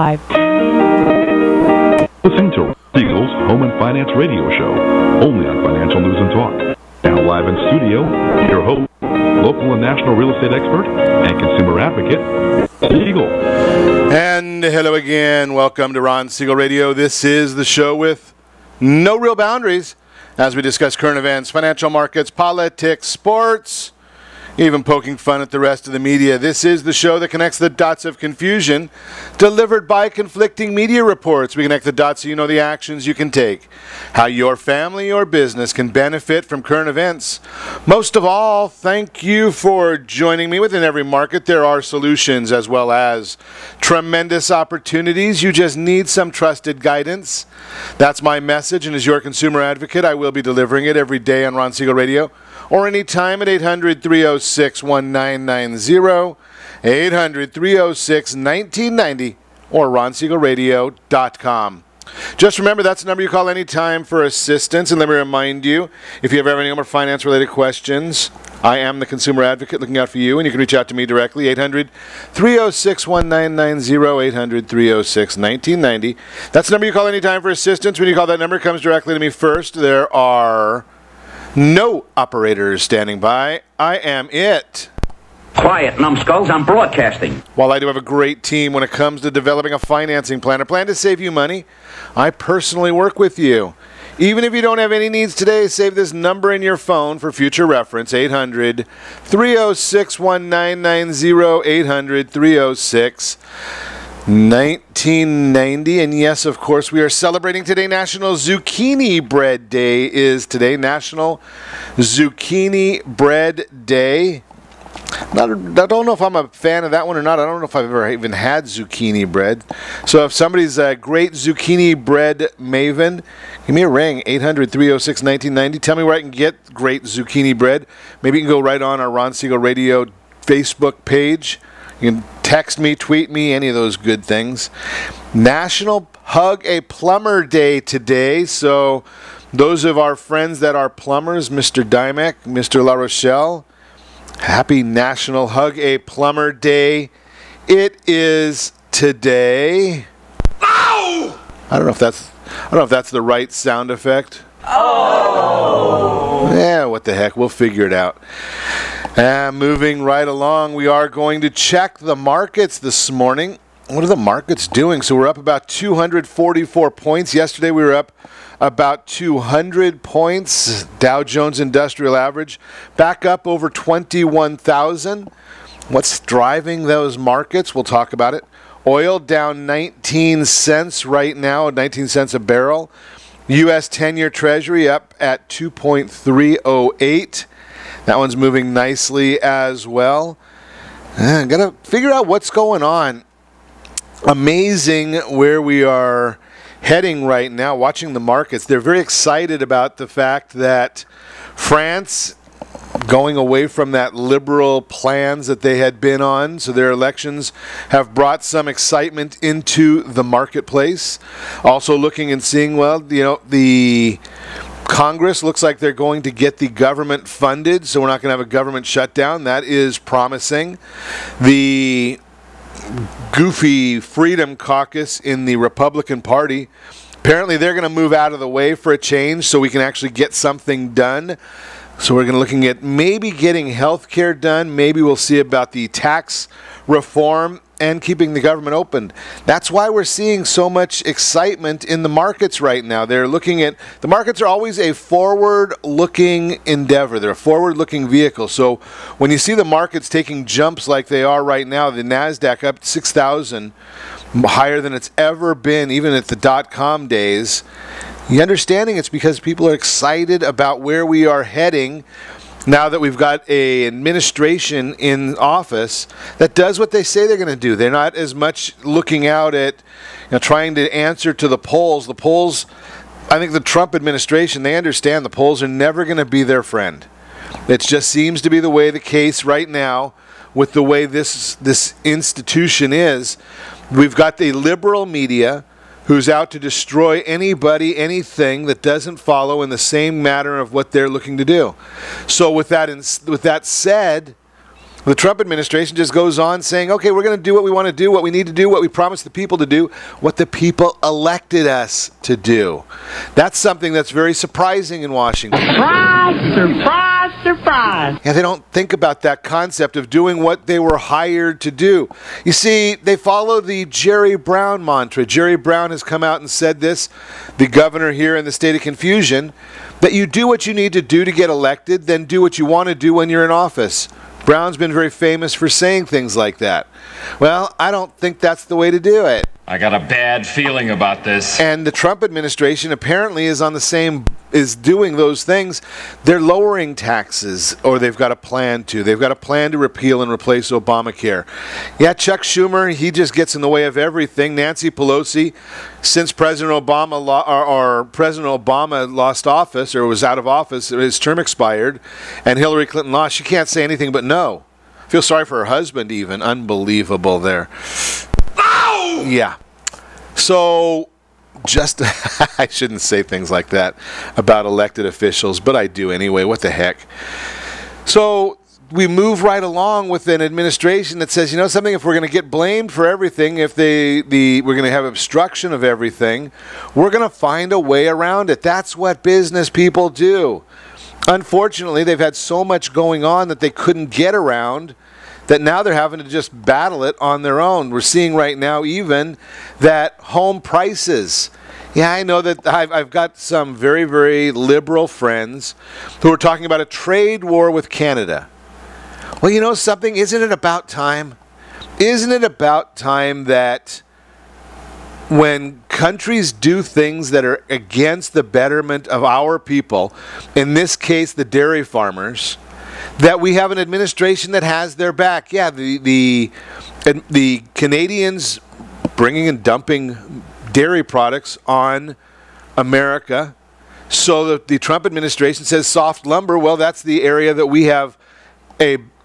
Listen to Siegel's Home and Finance Radio Show, only on Financial News and Talk. Now live in studio, your host, local and national real estate expert and consumer advocate, Siegel. And hello again. Welcome to Ron Siegel Radio. This is the show with no real boundaries as we discuss current events, financial markets, politics, sports, even poking fun at the rest of the media. This is the show that connects the dots of confusion delivered by conflicting media reports. We connect the dots so you know the actions you can take, how your family or business can benefit from current events. Most of all, thank you for joining me. Within every market, there are solutions as well as tremendous opportunities. You just need some trusted guidance. That's my message, and as your consumer advocate, I will be delivering it every day on Ron Siegel Radio, or anytime at 800-306-1990, 800-306-1990, or ronsiegelradio.com. Just remember, that's the number you call anytime for assistance. And let me remind you, if you have any more finance-related questions, I am the consumer advocate looking out for you, and you can reach out to me directly, 800-306-1990, 800-306-1990. That's the number you call anytime for assistance. When you call that number, it comes directly to me first. There are no operators standing by. I am it. Quiet, numbskulls. I'm broadcasting. While I do have a great team when it comes to developing a financing plan, a plan to save you money, I personally work with you. Even if you don't have any needs today, save this number in your phone for future reference, 800-306-1990, 800-306-1990. And yes, of course, we are celebrating today. National Zucchini Bread Day is today. National Zucchini Bread Day. I don't know if I'm a fan of that one or not. I don't know if I've ever even had zucchini bread. So if somebody's a great zucchini bread maven, give me a ring, 800-306-1990. Tell me where I can get great zucchini bread. Maybe you can go right on our Ron Siegel Radio Facebook page. You can text me, tweet me, any of those good things. National Hug a Plumber Day today. So those of our friends that are plumbers, Mr. Dymek, Mr. La Rochelle, happy National Hug a Plumber Day. It is today. Ow! I don't know if that's the right sound effect. Oh! Yeah, what the heck? We'll figure it out. Moving right along, we are going to check the markets this morning. What are the markets doing? So we're up about 244 points. Yesterday we were up about 200 points. Dow Jones Industrial Average back up over 21,000. What's driving those markets? We'll talk about it. Oil down 19 cents right now, 19 cents a barrel. U.S. 10-year Treasury up at 2.308. That one's moving nicely as well. Got to figure out what's going on. Amazing where we are heading right now, watching the markets. They're very excited about the fact that France going away from that liberal plans that they had been on. So their elections have brought some excitement into the marketplace. Also looking and seeing, well, you know, the Congress looks like they're going to get the government funded, so we're not going to have a government shutdown. That is promising. The goofy Freedom Caucus in the Republican Party, apparently they're going to move out of the way for a change so we can actually get something done. So we're going to looking at maybe getting health care done. Maybe we'll see about the tax reform and keeping the government open. That's why we're seeing so much excitement in the markets right now. They're looking at, the markets are always a forward-looking endeavor. They're a forward-looking vehicle. So when you see the markets taking jumps like they are right now, the NASDAQ up 6,000, higher than it's ever been, even at the dot-com days, you're understanding it's because people are excited about where we are heading now that we've got an administration in office that does what they say they're going to do. They're not as much looking out at, trying to answer to the polls. The polls, I think the Trump administration, they understand the polls are never going to be their friend. It just seems to be the way the case right now with the way this institution is. We've got the liberal media who's out to destroy anybody, anything that doesn't follow in the same manner of what they're looking to do. So with that said, The Trump administration just goes on saying, okay, we're going to do what we want to do, what we need to do, what we promised the people to do, what the people elected us to do. That's something that's very surprising in Washington. Surprise, surprise, surprise. Yeah, they don't think about that concept of doing what they were hired to do. You see, they follow the Jerry Brown mantra. Jerry Brown has come out and said this, the governor here in the state of confusion, that you do what you need to do to get elected, then do what you want to do when you're in office. Brown's been very famous for saying things like that. Well, I don't think that's the way to do it. I got a bad feeling about this. And the Trump administration apparently is doing those things. They're lowering taxes, or they've got a plan to. They've got a plan to repeal and replace Obamacare. Yeah, Chuck Schumer, he just gets in the way of everything. Nancy Pelosi, since President Obama lost office, or was out of office, his term expired, and Hillary Clinton lost, she can't say anything but no. Feel sorry for her husband even. Unbelievable there. Oh! Yeah. So, just, I shouldn't say things like that about elected officials, but I do anyway. What the heck? So, we move right along with an administration that says, you know something, if we're going to get blamed for everything, if we're going to have obstruction of everything, we're going to find a way around it. That's what business people do. Unfortunately, they've had so much going on that they couldn't get around, that now they're having to just battle it on their own. We're seeing right now even that home prices. Yeah, I know that I've got some very, very liberal friends who are talking about a trade war with Canada. Well, you know something? Isn't it about time? Isn't it about time that when countries do things that are against the betterment of our people, in this case the dairy farmers, that we have an administration that has their back? Yeah, the Canadians bringing and dumping dairy products on America, so that the Trump administration says soft lumber, well, that's the area that we have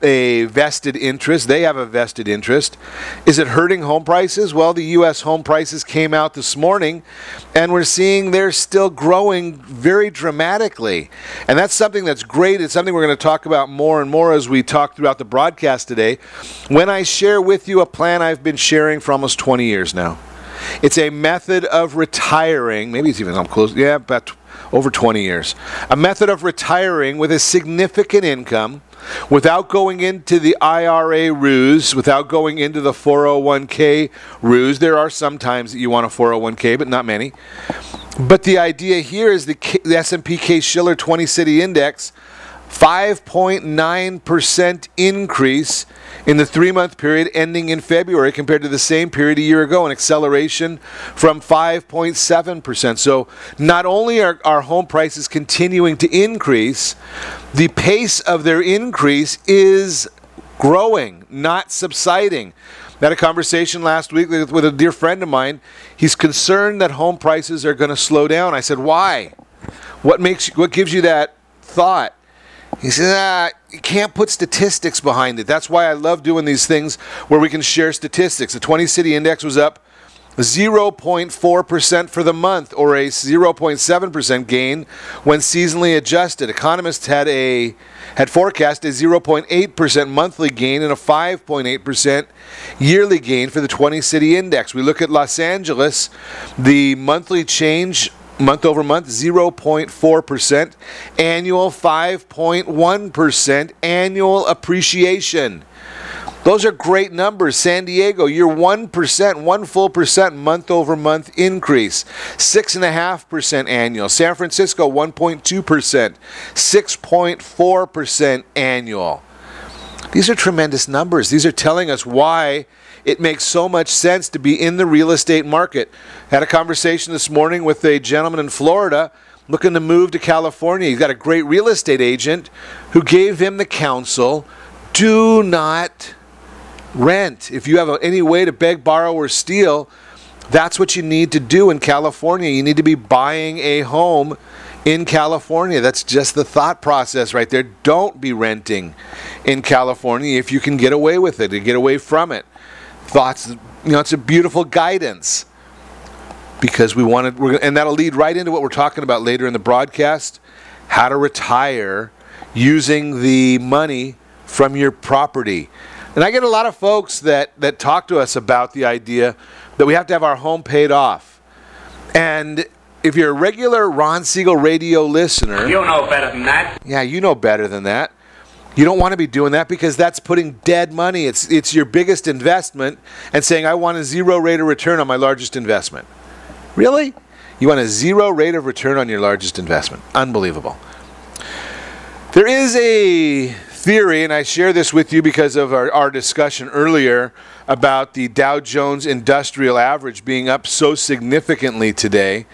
a vested interest. They have a vested interest. Is it hurting home prices? Well, the U.S. home prices came out this morning, and we're seeing they're still growing very dramatically. And that's something that's great. It's something we're going to talk about more and more as we talk throughout the broadcast today, when I share with you a plan I've been sharing for almost 20 years now. It's a method of retiring, maybe it's even close, yeah, about over 20 years. A method of retiring with a significant income, without going into the IRA ruse, without going into the 401k ruse. There are some times that you want a 401k, but not many. But the idea here is the S&P Case-Shiller 20-City Index, 5.9% increase in the 3-month period ending in February compared to the same period a year ago, an acceleration from 5.7%. So not only are our home prices continuing to increase, the pace of their increase is growing, not subsiding. I had a conversation last week with a dear friend of mine. He's concerned that home prices are going to slow down. I said, why? What gives you that thought? He said, you can't put statistics behind it. That's why I love doing these things where we can share statistics. The 20-City Index was up 0.4% for the month, or a 0.7% gain when seasonally adjusted. Economists had forecast a 0.8% monthly gain and a 5.8% yearly gain for the 20-City Index. We look at Los Angeles, the monthly change month over month, 0.4%, annual 5.1% annual appreciation. Those are great numbers. San Diego, you're 1%, 1 full percent month over month increase, 6.5% annual. San Francisco, 1.2%, 6.4% annual. These are tremendous numbers. These are telling us why it makes so much sense to be in the real estate market. Had a conversation this morning with a gentleman in Florida looking to move to California. He's got a great real estate agent who gave him the counsel, do not rent. If you have any way to beg, borrow, or steal, that's what you need to do in California. You need to be buying a home in California. That's just the thought process right there. Don't be renting in California if you can get away with it, or get away from it. Thoughts, it's a beautiful guidance, because and that'll lead right into what we're talking about later in the broadcast, how to retire using the money from your property. And I get a lot of folks that talk to us about the idea that we have to have our home paid off. And if you're a regular Ron Siegel radio listener... You know better than that. Yeah, you know better than that. You don't want to be doing that because that's putting dead money. It's your biggest investment and saying, I want a 0 rate of return on my largest investment. Really? You want a 0 rate of return on your largest investment. Unbelievable. There is a theory, and I share this with you because of our discussion earlier about the Dow Jones Industrial Average being up so significantly today.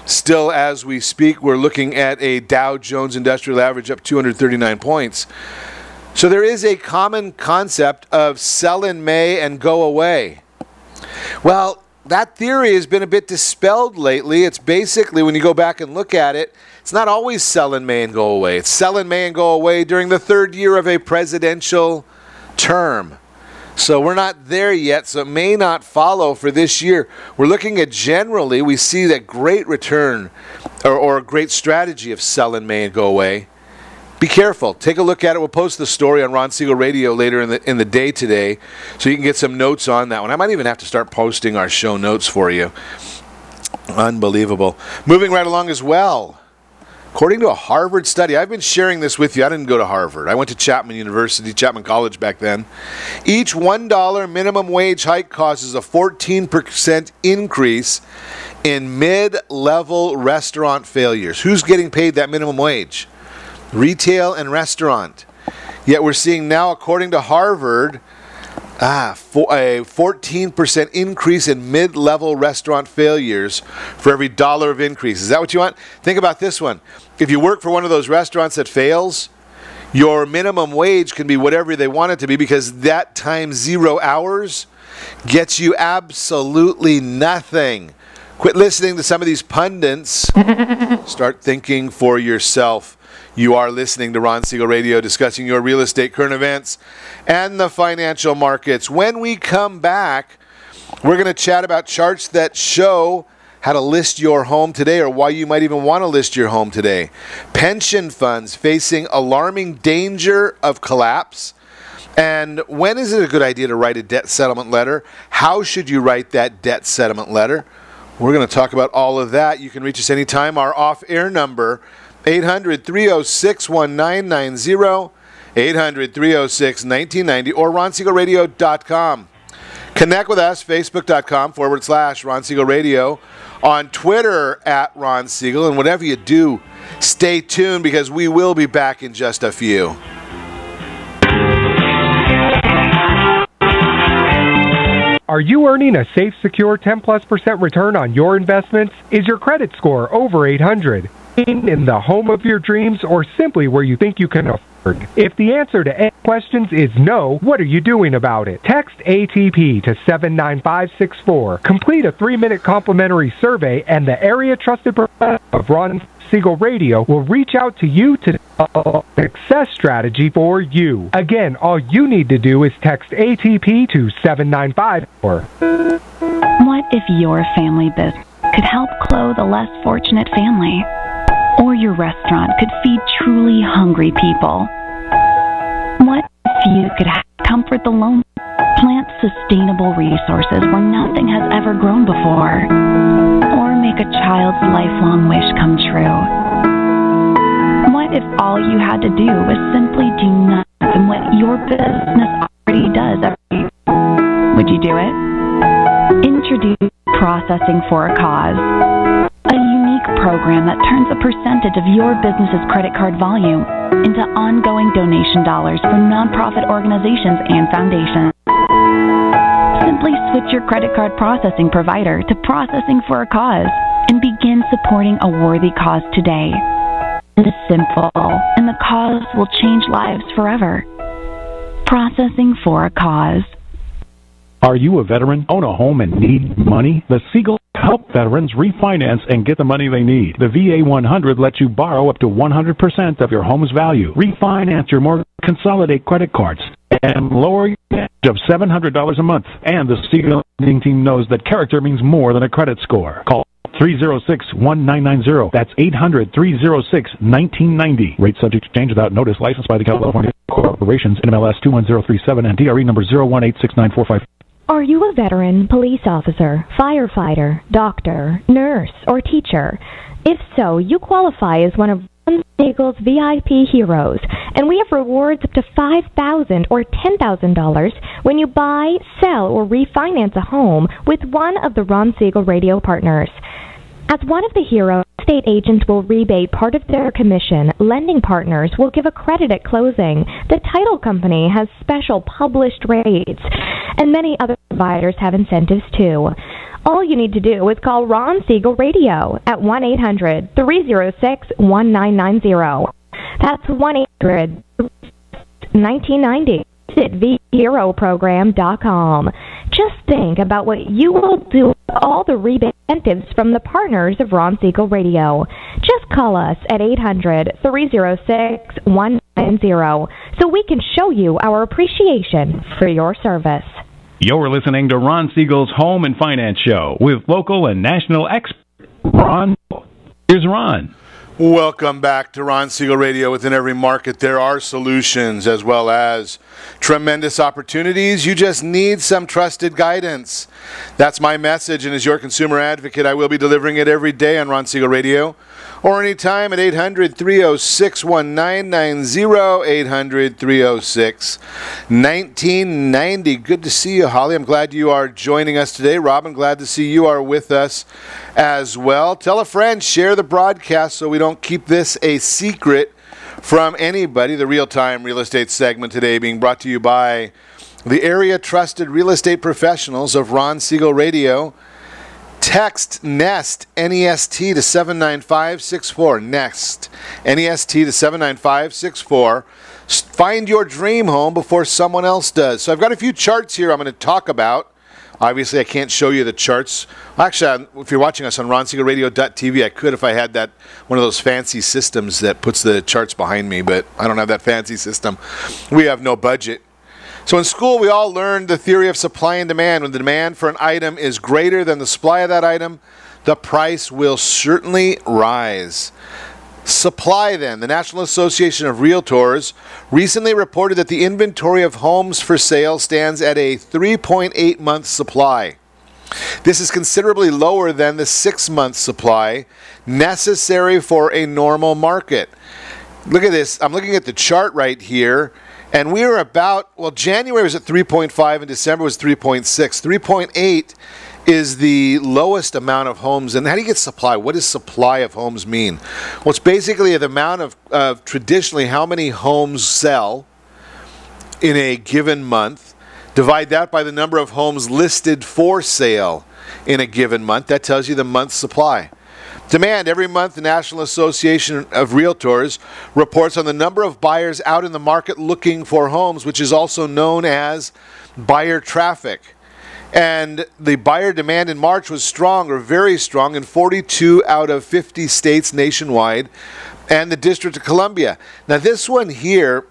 Still, as we speak, we're looking at a Dow Jones Industrial Average up 239 points. So there is a common concept of sell in May and go away. Well, that theory has been a bit dispelled lately. It's basically, when you go back and look at it, it's not always sell in May and go away. It's sell in May and go away during the 3rd year of a presidential term. So we're not there yet, so it may not follow for this year. We're looking at generally, we see that great return or a great strategy of sell in May and go away. Be careful. Take a look at it. We'll post the story on Ron Siegel Radio later in the day today, so you can get some notes on that one. I might even have to start posting our show notes for you. Unbelievable. Moving right along as well. According to a Harvard study, I've been sharing this with you. I didn't go to Harvard. I went to Chapman University, Chapman College back then. Each $1 minimum wage hike causes a 14% increase in mid-level restaurant failures. Who's getting paid that minimum wage? Retail and restaurant. Yet we're seeing now, according to Harvard, a 14% increase in mid-level restaurant failures for every $1 of increase. Is that what you want? Think about this one. If you work for one of those restaurants that fails, your minimum wage can be whatever they want it to be, because that times 0 hours gets you absolutely nothing. Quit listening to some of these pundits. Start thinking for yourself. You are listening to Ron Siegel Radio, discussing your real estate, current events, and the financial markets. When we come back, we're going to chat about charts that show how to list your home today, or why you might even want to list your home today. Pension funds facing alarming danger of collapse. And when is it a good idea to write a debt settlement letter? How should you write that debt settlement letter? We're going to talk about all of that. You can reach us anytime. Our off-air number, 800-306-1990, 800-306-1990, or ronsiegelradio.com. Connect with us, facebook.com/Ron Siegel Radio, on Twitter @Ron Siegel, and whatever you do, stay tuned, because we will be back in just a few. Are you earning a safe, secure 10+% return on your investments? Is your credit score over 800? In the home of your dreams, or simply where you think you can afford? If the answer to any questions is no, what are you doing about it? Text ATP to 79564. Complete a 3-minute complimentary survey, and the area trusted professional of Ron Siegel Radio will reach out to you to develop a success strategy for you. Again, all you need to do is text ATP to 79564. What if your family business could help clothe a less fortunate family? Or your restaurant could feed truly hungry people? What if you could comfort the lonely, plant sustainable resources where nothing has ever grown before, or make a child's lifelong wish come true? What if all you had to do was simply do nothing than what your business already does every day? Would you do it? Introduce Processing for a Cause, a unique program that turns a percentage of your business's credit card volume into ongoing donation dollars for nonprofit organizations and foundations. Simply switch your credit card processing provider to Processing for a Cause and begin supporting a worthy cause today. It's simple, and the cause will change lives forever. Processing for a Cause. Are you a veteran, own a home, and need money? The Siegel help veterans refinance and get the money they need. The VA 100 lets you borrow up to 100% of your home's value. Refinance your mortgage, consolidate credit cards, and lower your debt of $700 a month. And the Siegel team knows that character means more than a credit score. Call 306-1990. That's 800-306-1990. Rate subject to change without notice. Licensed by the California Corporations, NMLS 21037 and DRE number 0186945. Are you a veteran, police officer, firefighter, doctor, nurse, or teacher? If so, you qualify as one of Ron Siegel's VIP heroes, and we have rewards up to $5,000 or $10,000 when you buy, sell, or refinance a home with one of the Ron Siegel radio partners. As one of the heroes, estate agents will rebate part of their commission. Lending partners will give a credit at closing. The title company has special published rates, and many other providers have incentives too. All you need to do is call Ron Siegel Radio at 1-800-306-1990. That's 1-800-1990. Visit theheroprogram.com. Just think about what you will do with all the rebate incentives from the partners of Ron Siegel Radio. Just call us at 800-306-1990 so we can show you our appreciation for your service. You're listening to Ron Siegel's Home and Finance Show with local and national expert Ron. Here's Ron. Welcome back to Ron Siegel Radio. Within every market, there are solutions as well as tremendous opportunities. You just need some trusted guidance. That's my message, and as your consumer advocate, I will be delivering it every day on Ron Siegel Radio or anytime at 800-306-1990, 800-306-1990. Good to see you, Holly. I'm glad you are joining us today. Robin, glad to see you are with us as well. Tell a friend, share the broadcast so we don't keep this a secret from anybody. The real-time real estate segment today being brought to you by the area trusted real estate professionals of Ron Siegel Radio. Text NEST, N-E-S-T, to 79564. NEST, N-E-S-T, to 79564. Find your dream home before someone else does. So I've got a few charts here I'm going to talk about. Obviously, I can't show you the charts. Actually, if you're watching us on ronsiegelradio.tv, I could if I had that one of those fancy systems that puts the charts behind me, but I don't have that fancy system. We have no budget. So in school, we all learned the theory of supply and demand. When the demand for an item is greater than the supply of that item, the price will certainly rise. Supply, then. The National Association of Realtors recently reported that the inventory of homes for sale stands at a 3.8-month supply. This is considerably lower than the 6-month supply necessary for a normal market. Look at this. I'm looking at the chart right here. And we were about, well, January was at 3.5 and December was 3.6. 3.8 is the lowest amount of homes. And how do you get supply? What does supply of homes mean? Well, it's basically the amount of traditionally how many homes sell in a given month. Divide that by the number of homes listed for sale in a given month. That tells you the month's supply. Demand. Every month, the National Association of Realtors reports on the number of buyers out in the market looking for homes, which is also known as buyer traffic. And the buyer demand in March was strong, or very strong, in 42 out of 50 states nationwide and the District of Columbia. Now, this one here,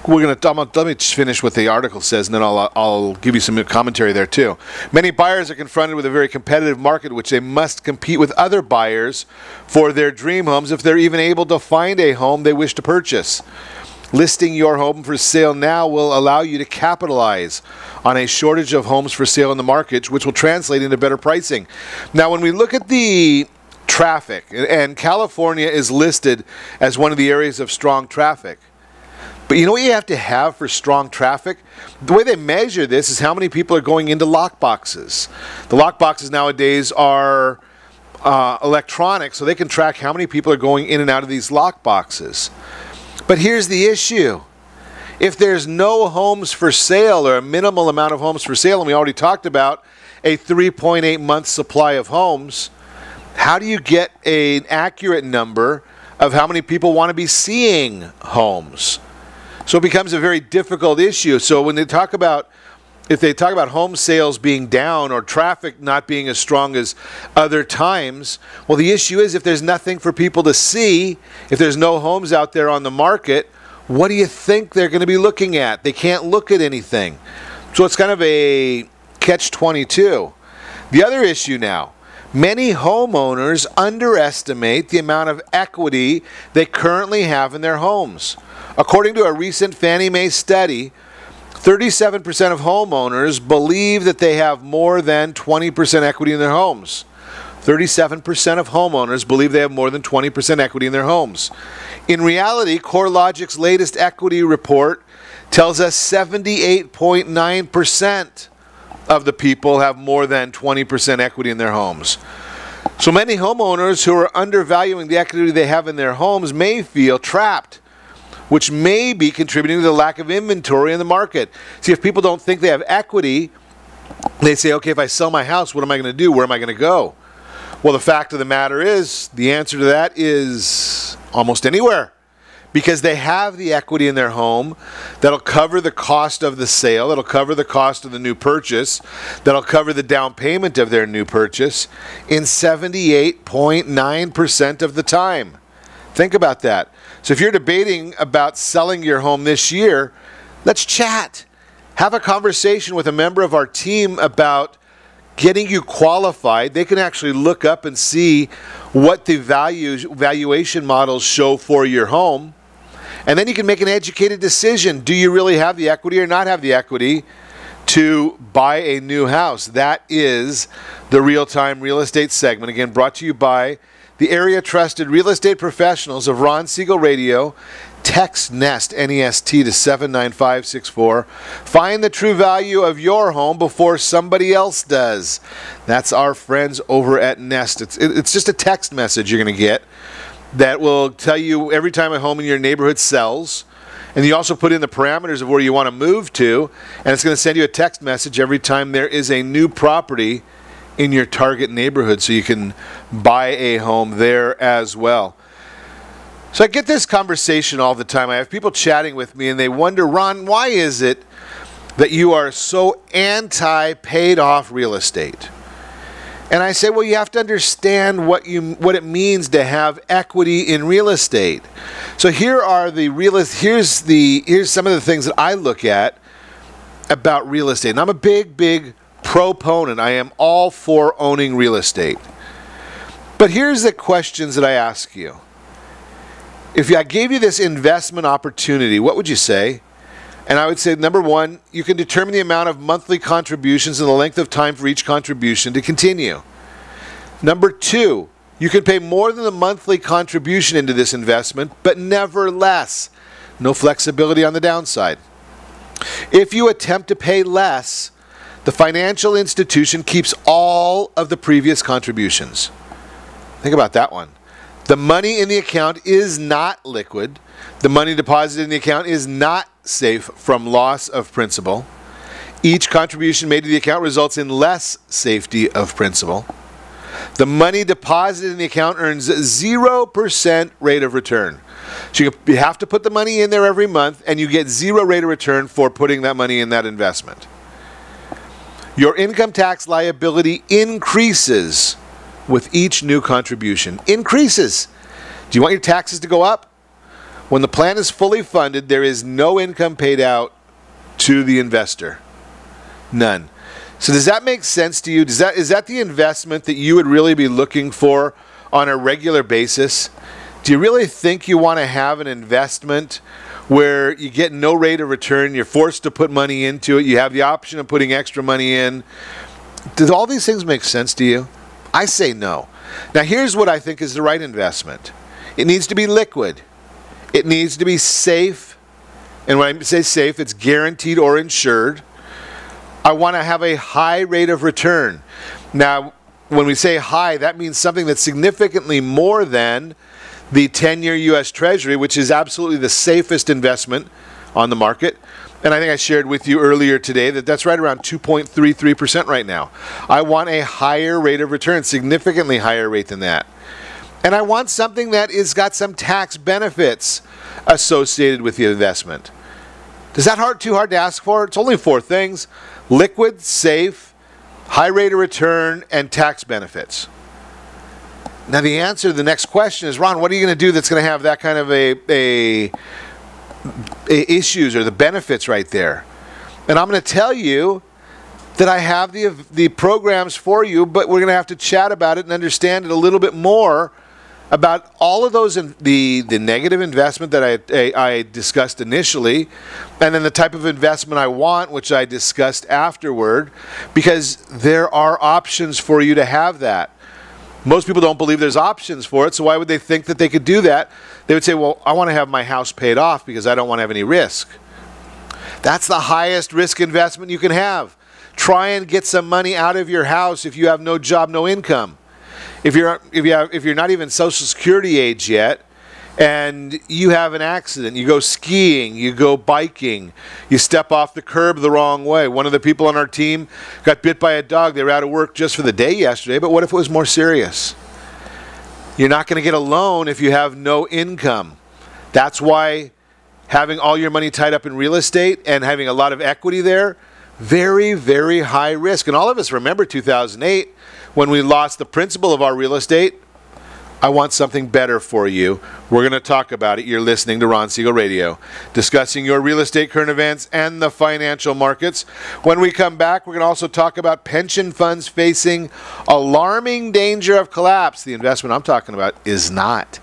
let me just finish what the article says, and then I'll give you some commentary there too. Many buyers are confronted with a very competitive market, which they must compete with other buyers for their dream homes if they're even able to find a home they wish to purchase. Listing your home for sale now will allow you to capitalize on a shortage of homes for sale in the market, which will translate into better pricing. Now, when we look at the traffic, and California is listed as one of the areas of strong traffic. But you know what you have to have for strong traffic? The way they measure this is how many people are going into lock boxes. The lock boxes nowadays are electronic, so they can track how many people are going in and out of these lock boxes. But here's the issue. If there's no homes for sale or a minimal amount of homes for sale, and we already talked about a 3.8-month supply of homes, how do you get an accurate number of how many people want to be seeing homes? So it becomes a very difficult issue. So when they talk about, if they talk about home sales being down or traffic not being as strong as other times, well, the issue is if there's nothing for people to see, if there's no homes out there on the market, what do you think they're going to be looking at? They can't look at anything. So it's kind of a catch-22. The other issue now, many homeowners underestimate the amount of equity they currently have in their homes. According to a recent Fannie Mae study, 37% of homeowners believe that they have more than 20% equity in their homes. 37% of homeowners believe they have more than 20% equity in their homes. In reality, CoreLogic's latest equity report tells us 78.9% of the people have more than 20% equity in their homes. So many homeowners who are undervaluing the equity they have in their homes may feel trapped, which may be contributing to the lack of inventory in the market. See, if people don't think they have equity, they say, okay, if I sell my house, what am I going to do? Where am I going to go? Well, the fact of the matter is, the answer to that is almost anywhere. Because they have the equity in their home that'll cover the cost of the sale, that'll cover the cost of the new purchase, that'll cover the down payment of their new purchase in 78.9% of the time. Think about that. So if you're debating about selling your home this year, let's chat. Have a conversation with a member of our team about getting you qualified. They can actually look up and see what the valuation models show for your home. And then you can make an educated decision. Do you really have the equity or not have the equity to buy a new house? That is the Real-Time Real Estate segment. Again, brought to you by the area-trusted real estate professionals of Ron Siegel Radio. Text NEST, N-E-S-T, to 79564. Find the true value of your home before somebody else does. That's our friends over at Nest. It's just a text message you're going to get that will tell you every time a home in your neighborhood sells. And you also put in the parameters of where you want to move to. And it's going to send you a text message every time there is a new property in your target neighborhood, so you can buy a home there as well. So I get this conversation all the time. I have people chatting with me and they wonder, Ron, why is it that you are so anti-paid off real estate? And I say, well, you have to understand what it means to have equity in real estate. So here's some of the things that I look at about real estate. And I'm a big proponent. I am all for owning real estate. But here's the questions that I ask you. If I gave you this investment opportunity, what would you say? And I would say, number one, you can determine the amount of monthly contributions and the length of time for each contribution to continue. Number two, you can pay more than the monthly contribution into this investment, but never less. No flexibility on the downside. If you attempt to pay less, the financial institution keeps all of the previous contributions. Think about that one. The money in the account is not liquid. The money deposited in the account is not safe from loss of principal. Each contribution made to the account results in less safety of principal. The money deposited in the account earns 0% rate of return. So you have to put the money in there every month, and you get 0 rate of return for putting that money in that investment. Your income tax liability increases with each new contribution. Increases. Do you want your taxes to go up? When the plan is fully funded, there is no income paid out to the investor. None. So does that make sense to you? Is that the investment that you would really be looking for on a regular basis? Do you really think you want to have an investment where you get no rate of return, you're forced to put money into it, you have the option of putting extra money in? Do all these things make sense to you? I say no. Now here's what I think is the right investment. It needs to be liquid. It needs to be safe. And when I say safe, it's guaranteed or insured. I want to have a high rate of return. Now, when we say high, that means something that's significantly more than the 10-year U.S. Treasury, which is absolutely the safest investment on the market. And I think I shared with you earlier today that that's right around 2.33% right now. I want a higher rate of return, significantly higher rate than that. And I want something that has got some tax benefits associated with the investment. Is that too hard to ask for? It's only 4 things: liquid, safe, high rate of return, and tax benefits. Now the answer to the next question is, Ron, what are you going to do that's going to have that kind of a issues or the benefits right there? And I'm going to tell you that I have the programs for you, but we're going to have to chat about it and understand it a little bit more about all of those, the negative investment that I discussed initially, and then the type of investment I want, which I discussed afterward, because there are options for you to have that. Most people don't believe there's options for it, so why would they think that they could do that? They would say, well, I want to have my house paid off because I don't want to have any risk. That's the highest risk investment you can have. Try and get some money out of your house if you have no job, no income. If you're not even Social Security age yet, and you have an accident, you go skiing, you go biking, you step off the curb the wrong way. One of the people on our team got bit by a dog. They were out of work just for the day yesterday, but what if it was more serious? You're not going to get a loan if you have no income. That's why having all your money tied up in real estate and having a lot of equity there, very, very high risk. And all of us remember 2008 when we lost the principal of our real estate. I want something better for you. We're going to talk about it. You're listening to Ron Siegel Radio, discussing your real estate current events and the financial markets. When we come back, we're going to also talk about pension funds facing alarming danger of collapse. The investment I'm talking about is not.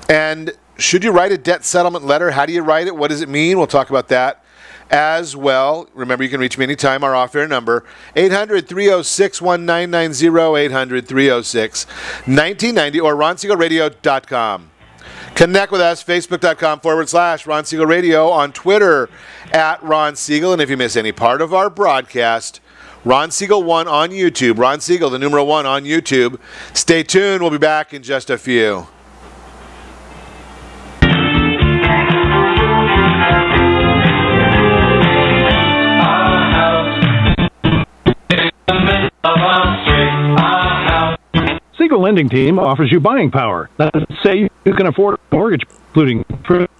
And should you write a debt settlement letter? How do you write it? What does it mean? We'll talk about that as well. Remember, you can reach me anytime. Our off-air number, 800-306-1990, 800-306-1990, or ronsiegelradio.com. Connect with us, facebook.com/Ron Siegel Radio, on Twitter @Ron Siegel. And if you miss any part of our broadcast, Ron Siegel 1 on YouTube. Ron Siegel, the numeral 1 on YouTube. Stay tuned. We'll be back in just a few. Siegel Lending Team offers you buying power. That's say you can afford a mortgage, including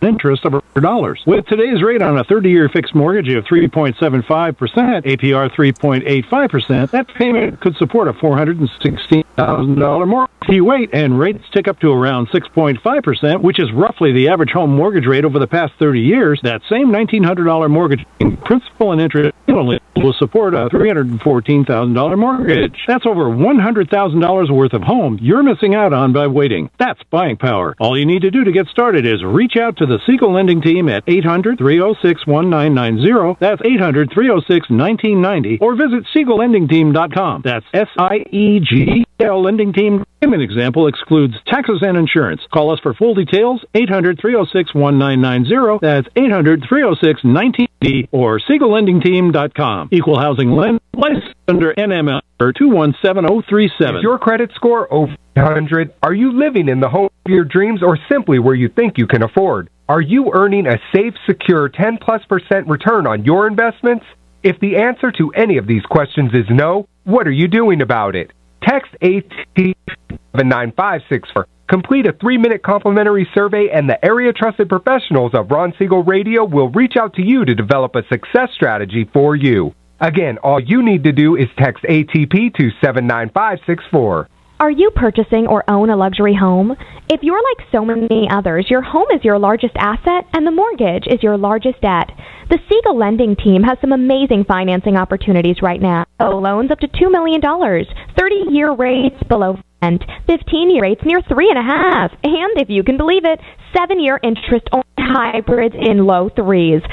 interest of $100. With today's rate on a 30-year fixed mortgage of 3.75%, APR 3.85%, that payment could support a $416,000 mortgage. If you wait and rates tick up to around 6.5%, which is roughly the average home mortgage rate over the past 30 years, that same $1,900 mortgage, principal and interest only, will support a $314,000 mortgage. That's over $100,000 worth of home you're missing out on by waiting. That's buying power. All you need to do to get started is reach out to the Siegel Lending Team at 800-306-1990. That's 800-306-1990. Or visit SiegelLendingTeam.com. That's SIEGL Lending Team. An example excludes taxes and insurance. Call us for full details, 800-306-1990. That's 800-306-1990 or SiegelLendingTeam.com. Equal Housing Lend, licensed under NML 217037. Is your credit score over 800? Are you living in the home of your dreams or simply where you think you can afford? Are you earning a safe, secure 10+% return on your investments? If the answer to any of these questions is no, what are you doing about it? Text AT79564. Complete a 3-minute complimentary survey, and the area trusted professionals of Ron Siegel Radio will reach out to you to develop a success strategy for you. Again, all you need to do is text ATP to 79564. Are you purchasing or own a luxury home? If you're like so many others, your home is your largest asset and the mortgage is your largest debt. The Siegel Lending Team has some amazing financing opportunities right now. Loans up to $2 million, 30-year rates below 10%, 15-year rates near 3.5%, and if you can believe it, 7-year interest on hybrids in low 3s.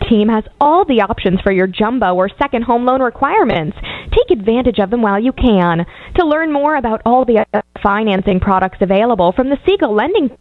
Team has all the options for your jumbo or second home loan requirements. Take advantage of them while you can. To learn more about all the financing products available from the Siegel Lending,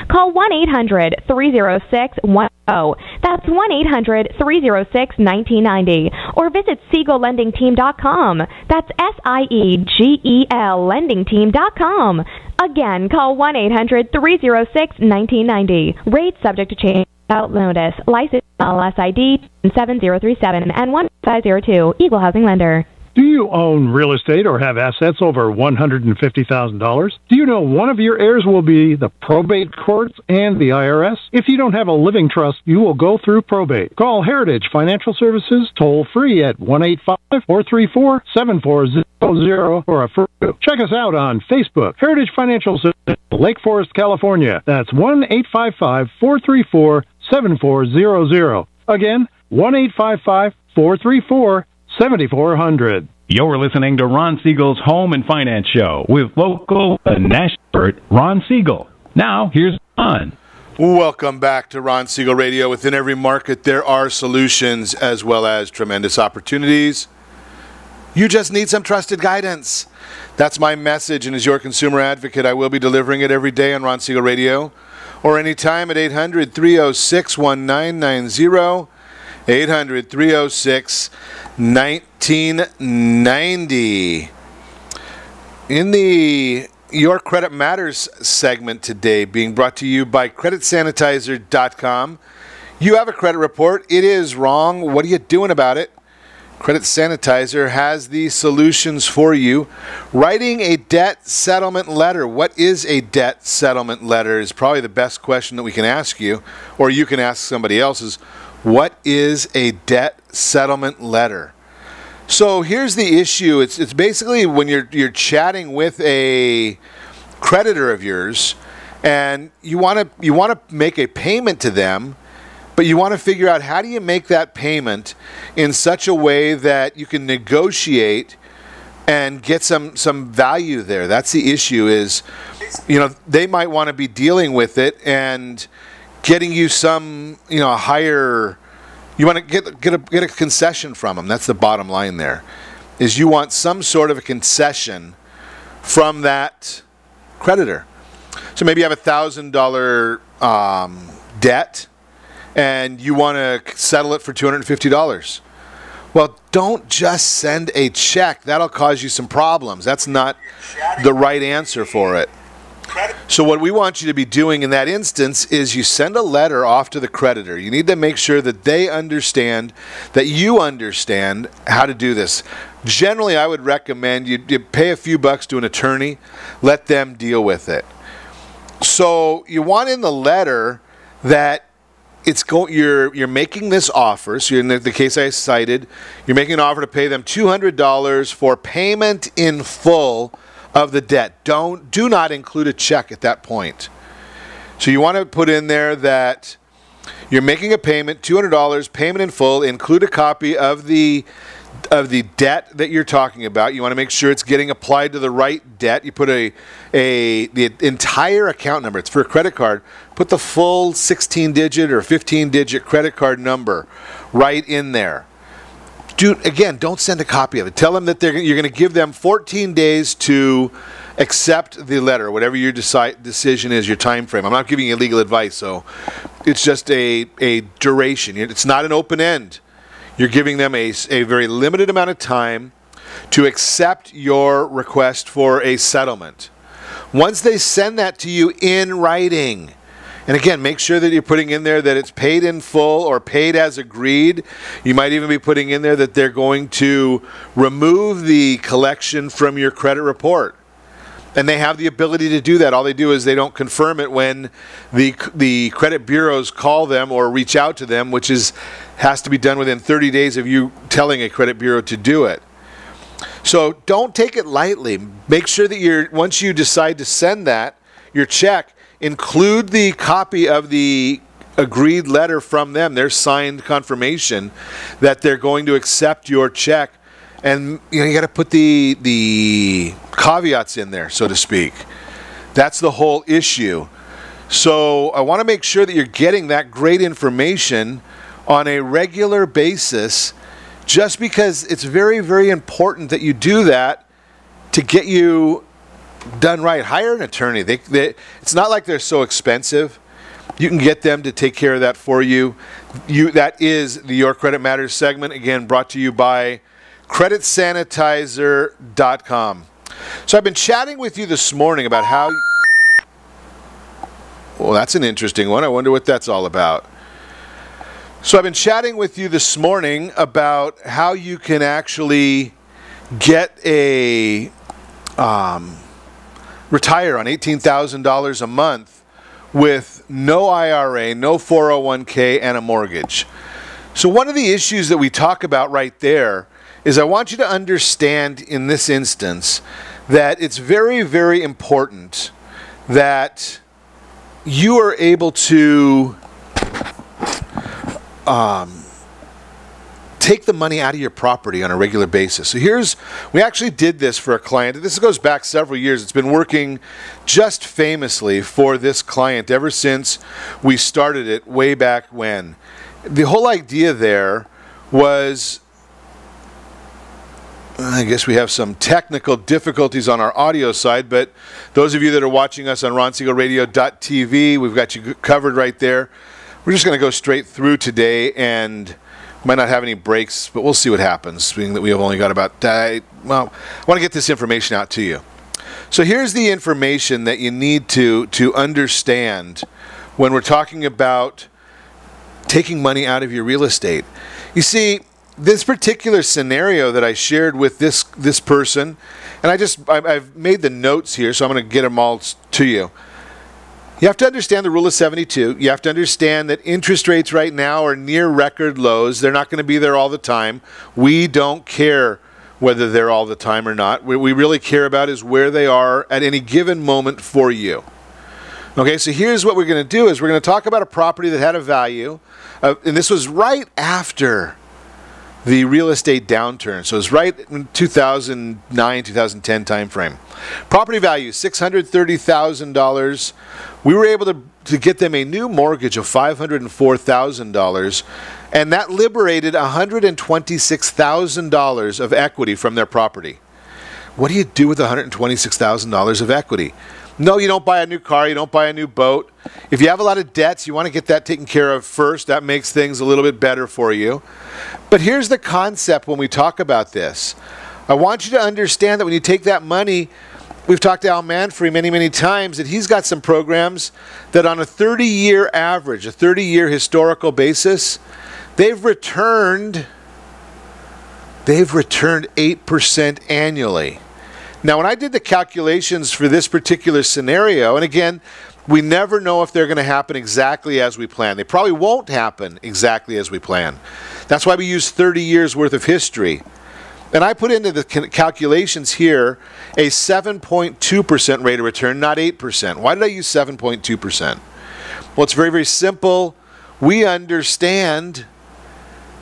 call 1-800-306-10. That's 1-800-306-1990. Or visit SiegelLendingTeam.com. That's SIEGEL LendingTeam.com. Again, call 1-800-306-1990. Rates subject to change. Out notice. License LSID 7037 and 1502. Equal Housing Lender. Do you own real estate or have assets over $150,000? Do you know one of your heirs will be the probate courts and the IRS? If you don't have a living trust, you will go through probate. Call Heritage Financial Services toll free at 1-855-434-7400 for a free. Check us out on Facebook. Heritage Financial Services, Lake Forest, California. That's 1-855-434-7400. Again, 1-855-434-7400. You're listening to Ron Siegel's Home and Finance Show with local and national expert Ron Siegel. Now, here's Ron. Welcome back to Ron Siegel Radio. Within every market, there are solutions as well as tremendous opportunities. You just need some trusted guidance. That's my message, and as your consumer advocate, I will be delivering it every day on Ron Siegel Radio or anytime at 800-306-1990, 800-306-1990. In the Your Credit Matters segment today, being brought to you by creditsanitizer.com. You have a credit report. It is wrong. What are you doing about it? Credit Sanitizer has the solutions for you. Writing a debt settlement letter. What is a debt settlement letter is probably the best question that we can ask you, or you can ask somebody else, is what is a debt settlement letter? So here's the issue. It's basically when you're chatting with a creditor of yours, and you want to make a payment to them, but you want to figure out how do you make that payment in such a way that you can negotiate and get some value there. That's the issue. Is they might want to be dealing with it and getting you some higher. You want to get a concession from them. That's the bottom line there, is you want some sort of a concession from that creditor. So maybe you have $1,000 debt, and you want to settle it for $250. Well, don't just send a check. That'll cause you some problems. That's not the right answer for it. So what we want you to be doing in that instance is you send a letter off to the creditor. You need to make sure that they understand, that you understand how to do this. Generally, I would recommend you pay a few bucks to an attorney, let them deal with it. So you want in the letter that you're making this offer. So in the case I cited, you're making an offer to pay them $200 for payment in full of the debt. Do not include a check at that point. So you want to put in there that you're making a payment, $200, payment in full, include a copy of the debt that you're talking about. You want to make sure it's getting applied to the right debt. You put the entire account number. It's for a credit card. Put the full 16-digit or 15-digit credit card number right in there. Again, don't send a copy of it. Tell them that you're going to give them 14 days to accept the letter, whatever your decision is, your time frame. I'm not giving you legal advice, so it's just a duration. It's not an open end. You're giving them a very limited amount of time to accept your request for a settlement. Once they send that to you in writing, and again, make sure that you're putting in there that it's paid in full or paid as agreed. You might even be putting in there that they're going to remove the collection from your credit report. And they have the ability to do that. All they do is they don't confirm it when the credit bureaus call them or reach out to them, which has to be done within 30 days of you telling a credit bureau to do it. So don't take it lightly. Make sure that once you decide to send your check, include the copy of the agreed letter from them, their signed confirmation that they're going to accept your check. And you got to put the caveats in there, so to speak. That's the whole issue. So I want to make sure that you're getting that great information on a regular basis, just because it's very, very important that you do that to get you done right. Hire an attorney. It's not like they're so expensive. You can get them to take care of that for you. That is the Your Credit Matters segment, again, brought to you by creditsanitizer.com. So I've been chatting with you this morning about how... Well, that's an interesting one. I wonder what that's all about. So I've been chatting with you this morning about how you can actually get retire on $18,000 a month with no IRA, no 401k, and a mortgage. So one of the issues that we talk about right there is I want you to understand in this instance that it's very, very important that you are able to take the money out of your property on a regular basis. So we actually did this for a client. This goes back several years. It's been working just famously for this client ever since we started it way back when. The whole idea there was, I guess we have some technical difficulties on our audio side, but those of you that are watching us on RonSiegelRadio.tv, we've got you covered right there. We're just going to go straight through today, and might not have any breaks, but we'll see what happens, being that we have only got about, I want to get this information out to you. So here's the information that you need to understand when we're talking about taking money out of your real estate. You see, this particular scenario that I shared with this person, and I've made the notes here, so I'm going to get them all to you. You have to understand the rule of 72. You have to understand that interest rates right now are near record lows. They're not going to be there all the time. We don't care whether they're all the time or not. What we really care about is where they are at any given moment for you. Okay, so here's what we're going to do is we're going to talk about a property that had a value, and this was right after the real estate downturn. So it was right in 2009, 2010 timeframe. Property value, $630,000. We were able to get them a new mortgage of $504,000, and that liberated $126,000 of equity from their property. What do you do with $126,000 of equity? No, you don't buy a new car, you don't buy a new boat. If you have a lot of debts, you want to get that taken care of first. That makes things a little bit better for you. But here's the concept when we talk about this. I want you to understand that when you take that money, we've talked to Al Manfrey many, many times, that he's got some programs that on a 30-year average, a 30-year historical basis, they've returned 8% annually. Now, when I did the calculations for this particular scenario, and again, we never know if they're going to happen exactly as we plan. They probably won't happen exactly as we plan. That's why we use 30 years worth of history. And I put into the calculations here a 7.2% rate of return, not 8%. Why did I use 7.2%? Well, it's very, very simple. We understand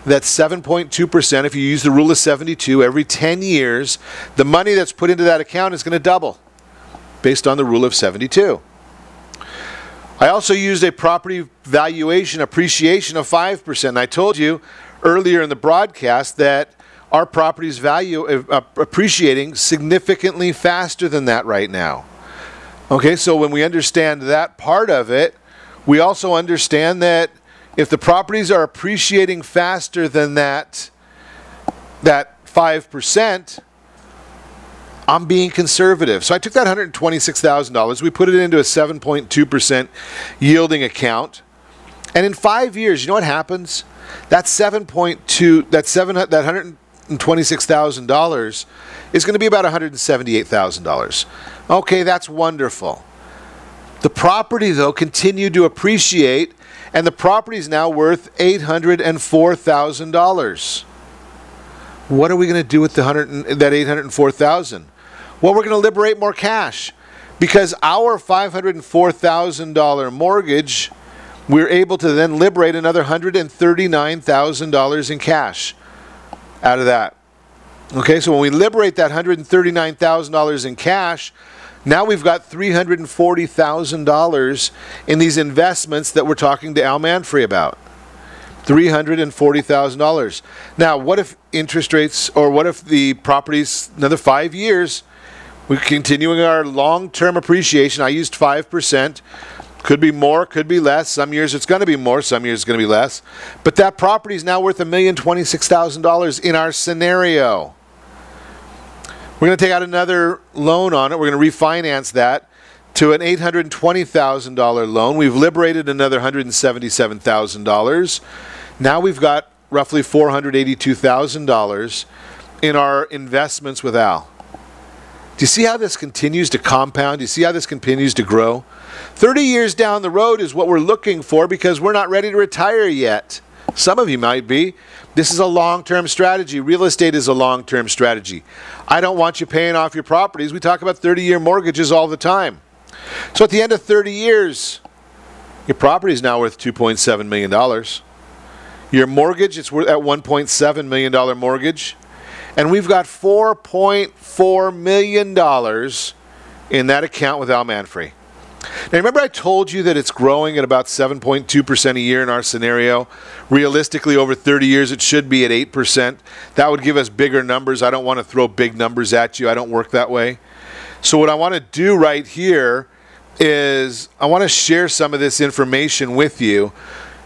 that 7.2%, if you use the rule of 72, every 10 years, the money that's put into that account is going to double based on the rule of 72. I also used a property valuation appreciation of 5%. And I told you earlier in the broadcast that our property's value appreciating significantly faster than that right now. Okay, so when we understand that part of it, we also understand that if the properties are appreciating faster than that 5%, I'm being conservative. So I took that $126,000, we put it into a 7.2% yielding account, and in 5 years, you know what happens? That $126,000 is going to be about $178,000. Okay, that's wonderful. The property, though, continued to appreciate, and the property is now worth $804,000. What are we going to do with that $804,000? Well, we're going to liberate more cash, because our $504,000 mortgage, we're able to then liberate another $139,000 in cash out of that. Okay, so when we liberate that $139,000 in cash, now we've got $340,000 in these investments that we're talking to Al Manfrey about. $340,000. Now, what if interest rates, or what if the property's another 5 years, we're continuing our long-term appreciation. I used 5%. Could be more, could be less. Some years it's going to be more, some years it's going to be less. But that property is now worth $1,026,000 in our scenario. We're going to take out another loan on it. We're going to refinance that to an $820,000 loan. We've liberated another $177,000. Now we've got roughly $482,000 in our investments with Al. Do you see how this continues to compound? Do you see how this continues to grow? 30 years down the road is what we're looking for, because we're not ready to retire yet. Some of you might be. This is a long-term strategy. Real estate is a long-term strategy. I don't want you paying off your properties. We talk about 30-year mortgages all the time. So at the end of 30 years, your property is now worth $2.7 million. Your mortgage, it's worth at $1.7 million mortgage. And we've got $4.4 million in that account with Al Manfrey. Now, remember I told you that it's growing at about 7.2% a year in our scenario. Realistically, over 30 years, it should be at 8%. That would give us bigger numbers. I don't want to throw big numbers at you. I don't work that way. So what I want to do right here is I want to share some of this information with you.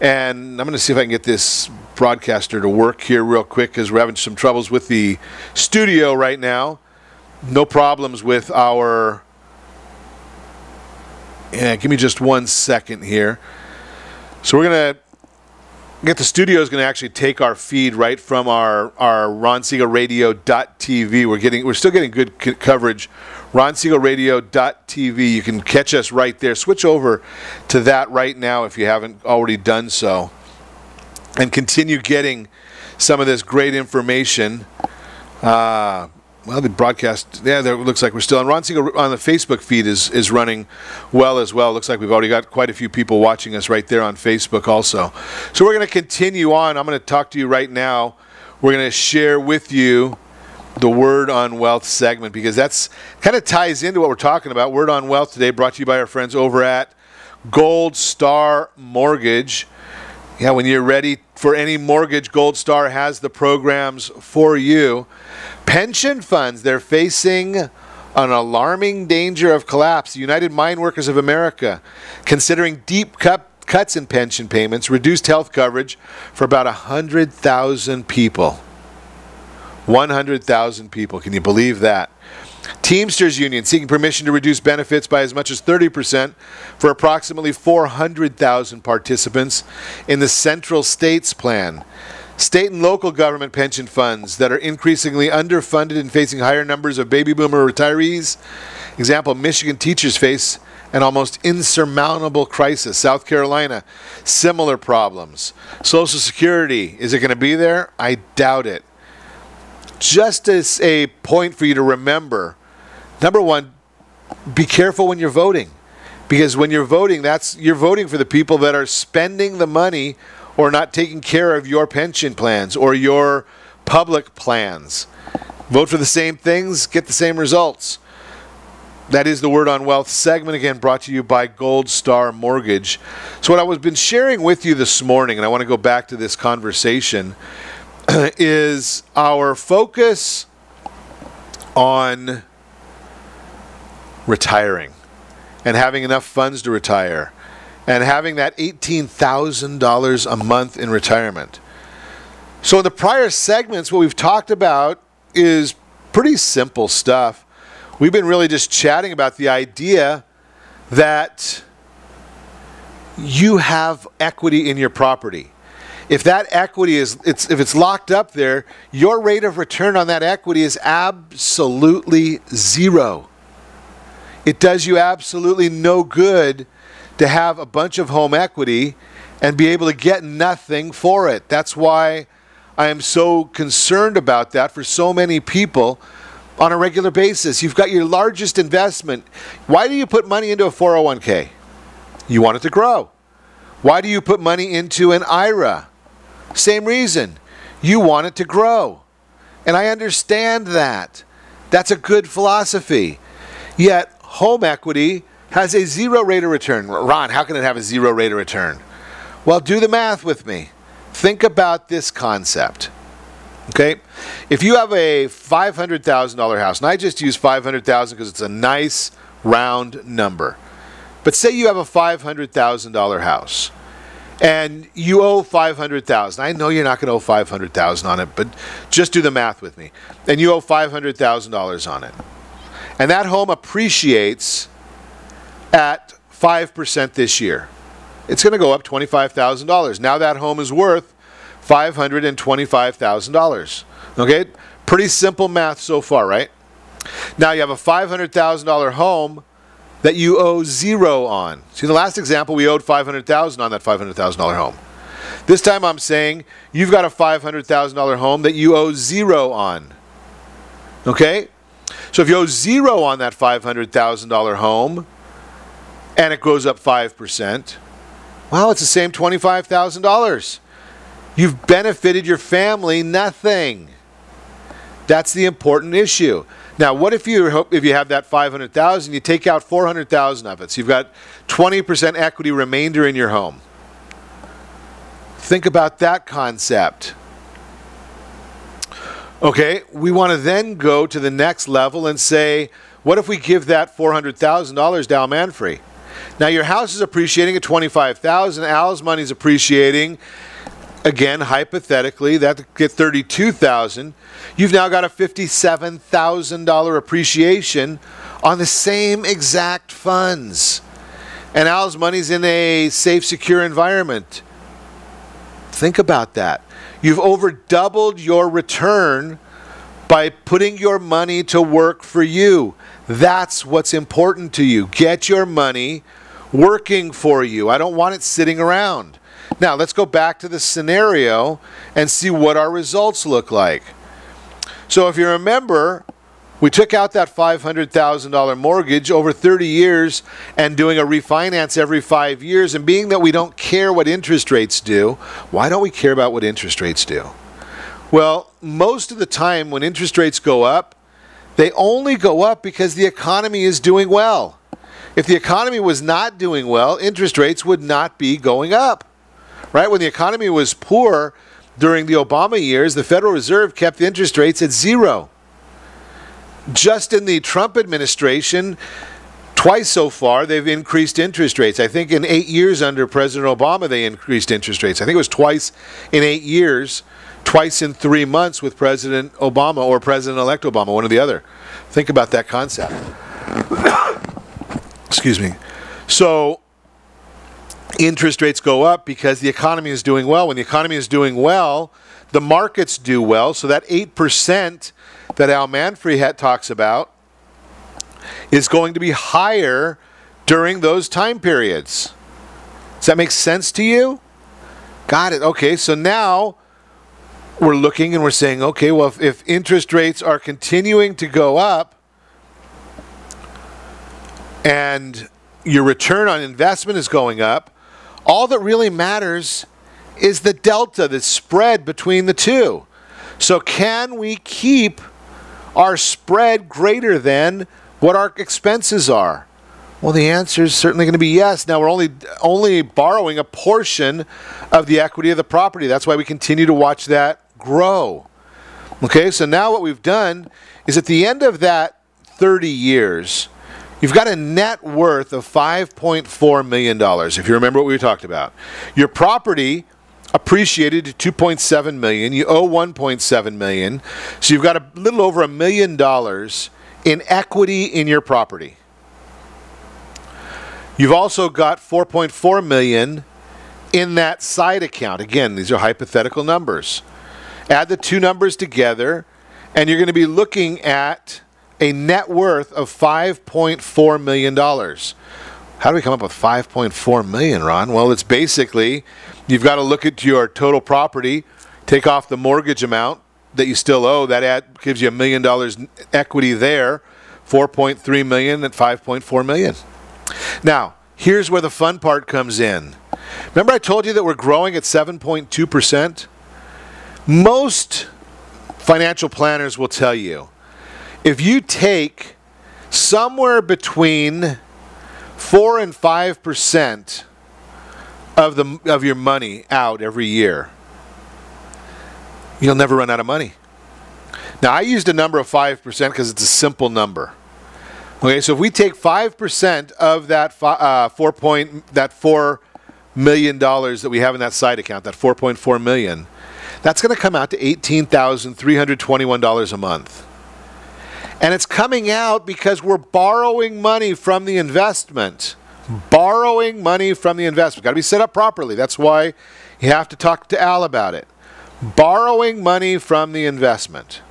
And I'm going to see if I can get this broadcaster to work here real quick because we're having some troubles with the studio right now. No problems with our... Yeah, give me just 1 second here. So we're going to get the studio is going to actually take our feed right from our Ron Siegel Radio.tv. We're still getting good coverage. Ron Siegel Radio.tv. You can catch us right there. Switch over to that right now if you haven't already done so, and continue getting some of this great information. Well, the broadcast, yeah, there looks like we're still on. Ron Siegel on the Facebook feed is running well as well. Looks like we've already got quite a few people watching us right there on Facebook also. So we're going to continue on. I'm going to talk to you right now. We're going to share with you the Word on Wealth segment because that's kind of ties into what we're talking about. Word on Wealth today brought to you by our friends over at Gold Star Mortgage. Yeah, when you're ready for any mortgage, Gold Star has the programs for you. Pension funds, they're facing an alarming danger of collapse. United Mine Workers of America considering deep cuts in pension payments, reduced health coverage for about 100,000 people. 100,000 people. Can you believe that? Teamsters Union seeking permission to reduce benefits by as much as 30% for approximately 400,000 participants in the Central States Plan. State and local government pension funds that are increasingly underfunded and facing higher numbers of baby boomer retirees. Example, Michigan teachers face an almost insurmountable crisis. South Carolina, similar problems. Social Security, is it going to be there? I doubt it. Just as a point for you to remember, number one, be careful when you're voting. Because when you're voting, you're voting for the people that are spending the money or not taking care of your pension plans or your public plans. Vote for the same things, get the same results. That is the Word on Wealth segment, again, brought to you by Gold Star Mortgage. So what I was been sharing with you this morning, and I want to go back to this conversation, is our focus on retiring and having enough funds to retire and having that $18,000 a month in retirement. So in the prior segments, what we've talked about is pretty simple stuff. We've been really just chatting about the idea that you have equity in your property. If that equity if it's locked up there, your rate of return on that equity is absolutely zero. It does you absolutely no good to have a bunch of home equity and be able to get nothing for it. That's why I am so concerned about that for so many people on a regular basis. You've got your largest investment. Why do you put money into a 401k? You want it to grow. Why do you put money into an IRA? Same reason. You want it to grow. And I understand that. That's a good philosophy. Yet home equity has a zero rate of return. Ron, how can it have a zero rate of return? Well, do the math with me. Think about this concept. Okay? If you have a $500,000 house, and I just use $500,000 because it's a nice round number. But say you have a $500,000 house and you owe $500,000. I know you're not going to owe $500,000 on it, but just do the math with me. And you owe $500,000 on it. And that home appreciates at 5% this year. It's going to go up $25,000. Now that home is worth $525,000. Okay? Pretty simple math so far, right? Now you have a $500,000 home that you owe zero on. See, the last example, we owed $500,000 on that $500,000 home. This time I'm saying you've got a $500,000 home that you owe zero on. Okay? So if you owe zero on that $500,000 home and it goes up 5%, well, it's the same $25,000. You've benefited your family nothing. That's the important issue. Now, what if you have that $500,000, you take out $400,000 of it, so you've got 20% equity remainder in your home. Think about that concept. Okay, we want to then go to the next level and say, what if we give that $400,000 to Al Manfrey? Now, your house is appreciating at $25,000. Al's money is appreciating, again, hypothetically, that get $32,000. You've now got a $57,000 appreciation on the same exact funds. And Al's money's in a safe, secure environment. Think about that. You've over doubled your return by putting your money to work for you. That's what's important to you. Get your money working for you. I don't want it sitting around. Now, let's go back to the scenario and see what our results look like. So if you remember, we took out that $500,000 mortgage over 30 years and doing a refinance every 5 years. And being that we don't care what interest rates do, why don't we care about what interest rates do? Well, most of the time when interest rates go up, they only go up because the economy is doing well. If the economy was not doing well, interest rates would not be going up. Right? When the economy was poor during the Obama years, the Federal Reserve kept interest rates at 0. Just in the Trump administration, twice so far, they've increased interest rates. I think in 8 years under President Obama, they increased interest rates. I think it was twice in 8 years, twice in 3 months with President Obama or President-elect Obama, one or the other. Think about that concept. Excuse me. So, interest rates go up because the economy is doing well. When the economy is doing well, the markets do well. So that 8% that Al Manfrey talks about is going to be higher during those time periods. Does that make sense to you? Got it. Okay, so now we're looking and we're saying, okay, well, if interest rates are continuing to go up and your return on investment is going up, all that really matters is the delta, the spread between the two. So can we keep our spread greater than what our expenses are? Well, the answer is certainly going to be yes. Now, we're only borrowing a portion of the equity of the property. That's why we continue to watch that grow. Okay, so now what we've done is at the end of that 30 years, you've got a net worth of $5.4 million, if you remember what we talked about. Your property appreciated to $2.7 million. You owe $1.7 million. So you've got a little over $1 million in equity in your property. You've also got $4.4 million in that side account. Again, these are hypothetical numbers. Add the two numbers together, and you're going to be looking at a net worth of $5.4 million. How do we come up with $5.4 million, Ron? Well, it's basically, you've got to look at your total property, take off the mortgage amount that you still owe. That gives you $1 million equity there, $4.3 million at $5.4 million. Now, here's where the fun part comes in. Remember I told you that we're growing at 7.2%? Most financial planners will tell you, if you take somewhere between 4 and 5% of your money out every year, you'll never run out of money. Now, I used a number of 5% because it's a simple number. Okay, so if we take 5% of that $4 million that we have in that side account, that $4.4 million, that's going to come out to $18,321 a month. And it's coming out because we're borrowing money from the investment. Borrowing money from the investment. Got to be set up properly. That's why you have to talk to Al about it. Borrowing money from the investment.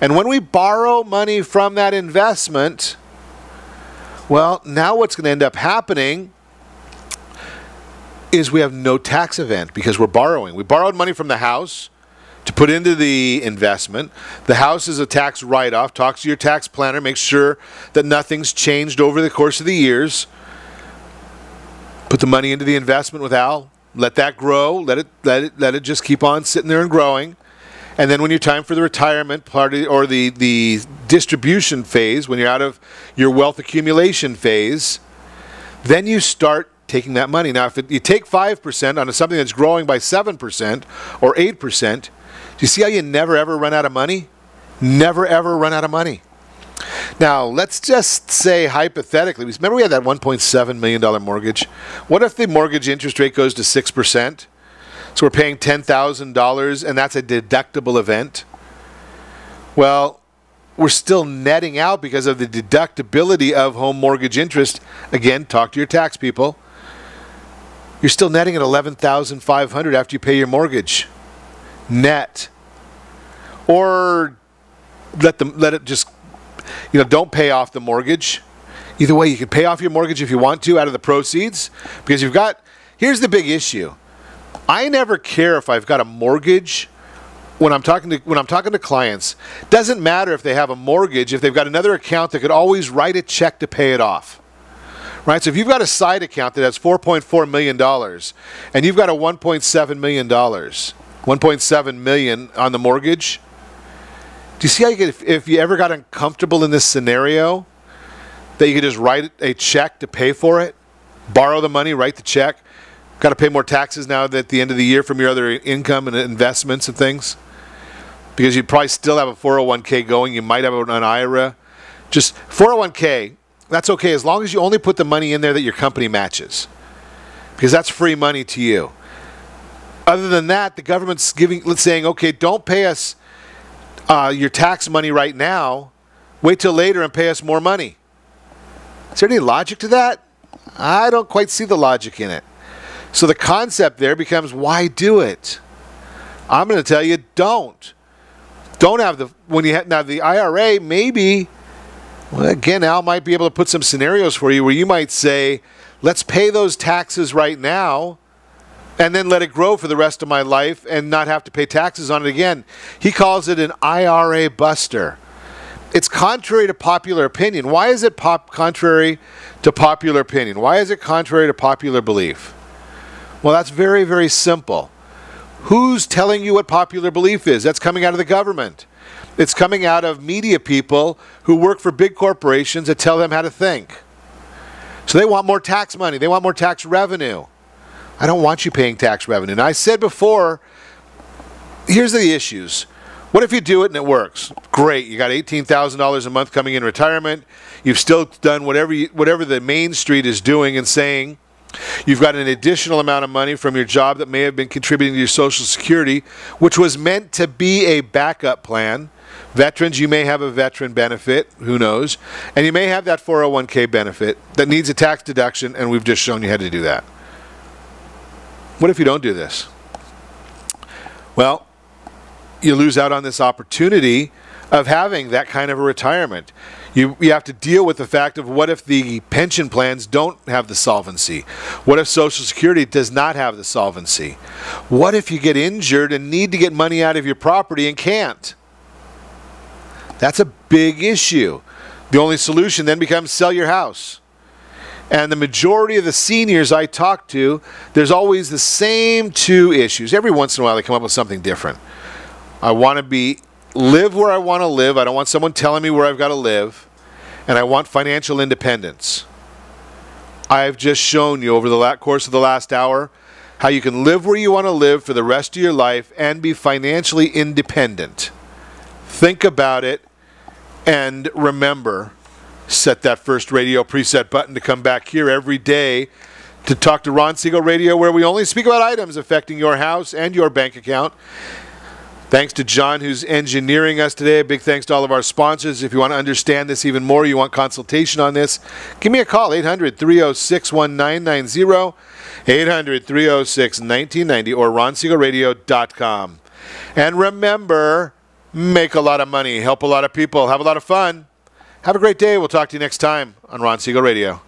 And when we borrow money from that investment, well, now what's going to end up happening is we have no tax event because we're borrowing. We borrowed money from the house to put into the investment. The house is a tax write-off. Talk to your tax planner. Make sure that nothing's changed over the course of the years. Put the money into the investment with Al. Let that grow. Let it just keep on sitting there and growing. And then when you're time for the retirement part or the distribution phase, when you're out of your wealth accumulation phase, then you start taking that money. Now, if you take 5% on something that's growing by 7% or 8%, do you see how you never ever run out of money? Never ever run out of money. Now, let's just say hypothetically, remember we had that $1.7 million mortgage? What if the mortgage interest rate goes to 6%? So we're paying $10,000 and that's a deductible event. Well, we're still netting out because of the deductibility of home mortgage interest. Again, talk to your tax people. You're still netting at $11,500 after you pay your mortgage. Net. Or let it just, don't pay off the mortgage. Either way, you can pay off your mortgage if you want to out of the proceeds, because here's the big issue. I never care if I've got a mortgage when I'm talking to clients. Doesn't matter if they have a mortgage, if they've got another account that could always write a check to pay it off. Right? So if you've got a side account that has $4.4 million and you've got a $1.7 million, $1.7 million on the mortgage, do you see how you get, if you ever got uncomfortable in this scenario, that you could just write a check to pay for it, borrow the money, write the check? Got to pay more taxes now at the end of the year from your other income and investments and things, because you probably still have a 401k going. You might have an IRA. Just 401k, that's okay as long as you only put the money in there that your company matches, because that's free money to you. Other than that, the government's saying, okay, don't pay us your tax money right now. Wait till later and pay us more money. Is there any logic to that? I don't quite see the logic in it. So the concept there becomes, why do it? I'm going to tell you, don't. Don't have now the IRA, maybe, well, again, Al might be able to put some scenarios for you where you might say, let's pay those taxes right now and then let it grow for the rest of my life and not have to pay taxes on it again. He calls it an IRA buster. It's contrary to popular opinion. Why is it contrary to popular opinion? Why is it contrary to popular belief? Well, that's very, very simple. Who's telling you what popular belief is? That's coming out of the government. It's coming out of media people who work for big corporations that tell them how to think. So they want more tax money. They want more tax revenue. I don't want you paying tax revenue. And I said before, here's the issues. What if you do it and it works? Great. You got $18,000 a month coming in retirement. You've still done whatever the Main Street is doing and saying. You've got an additional amount of money from your job that may have been contributing to your Social Security, which was meant to be a backup plan. Veterans, you may have a veteran benefit, who knows, and you may have that 401k benefit that needs a tax deduction, and we've just shown you how to do that. What if you don't do this? Well, you lose out on this opportunity of having that kind of a retirement. You have to deal with the fact of, what if the pension plans don't have the solvency? What if Social Security does not have the solvency? What if you get injured and need to get money out of your property and can't? That's a big issue. The only solution then becomes sell your house. And the majority of the seniors I talk to, there's always the same two issues. Every once in a while they come up with something different. I want to live where I want to live. I don't want someone telling me where I've got to live. And I want financial independence. I've just shown you over the course of the last hour how you can live where you want to live for the rest of your life and be financially independent. Think about it and remember, set that first radio preset button to come back here every day to talk to Ron Siegel Radio, where we only speak about items affecting your house and your bank account. Thanks to John, who's engineering us today. A big thanks to all of our sponsors. If you want to understand this even more, you want consultation on this, give me a call, 800-306-1990, 800-306-1990, or ronsiegelradio.com. And remember, make a lot of money, help a lot of people, have a lot of fun. Have a great day. We'll talk to you next time on Ron Siegel Radio.